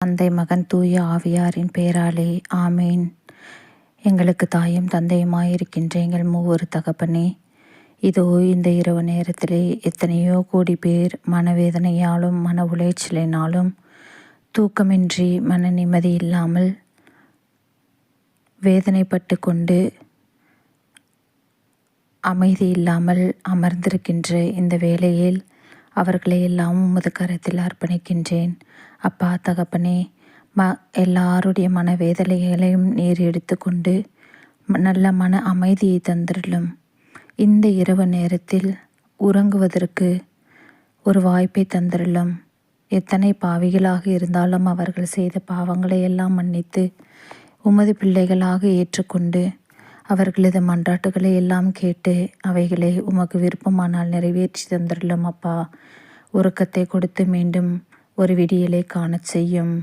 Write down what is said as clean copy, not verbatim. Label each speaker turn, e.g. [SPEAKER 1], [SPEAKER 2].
[SPEAKER 1] தந்தை மகன் தூய ஆவியாரின் பெயராலே ஆமேன். எங்களுக்கு தாயும் தந்தையுமாயிருக்கின்ற எங்கள் மூவொரு தகப்பனே, இதோ இந்த இரவு நேரத்திலே எத்தனையோ கோடி பேர் மனவேதனையாலும் மன உளைச்சலினாலும் தூக்கமின்றி மன நிம்மதி இல்லாமல் வேதனைப்பட்டு கொண்டு அமைதி இல்லாமல் அமர்ந்திருக்கின்ற இந்த வேளையில் அவர்களை எல்லாம் உமது கரத்தில் அர்ப்பணிக்கின்றேன். அப்பா தகப்பனே, எல்லாருடைய மனவேதனைகளையும் நீர் எடுத்துக்கொண்டு நல்ல மன அமைதியை தந்திரலும். இந்த இரவு நேரத்தில் உறங்குவதற்கு ஒரு வாய்ப்பை தந்திரலும். எத்தனை பாவிகளாக இருந்தாலும் அவர்கள் செய்த பாவங்களை எல்லாம் மன்னித்து உமது பிள்ளைகளாக ஏற்றுக்கொண்டு அவர்களது மன்றாட்டுகளை எல்லாம் கேட்டு அவைகளை உமக்கு விருப்பமானால் நிறைவேற்றி தந்திரலும். அப்பா, உறக்கத்தை கொடுத்து மீண்டும் ஒரு விடியலை காணச் செய்யும்.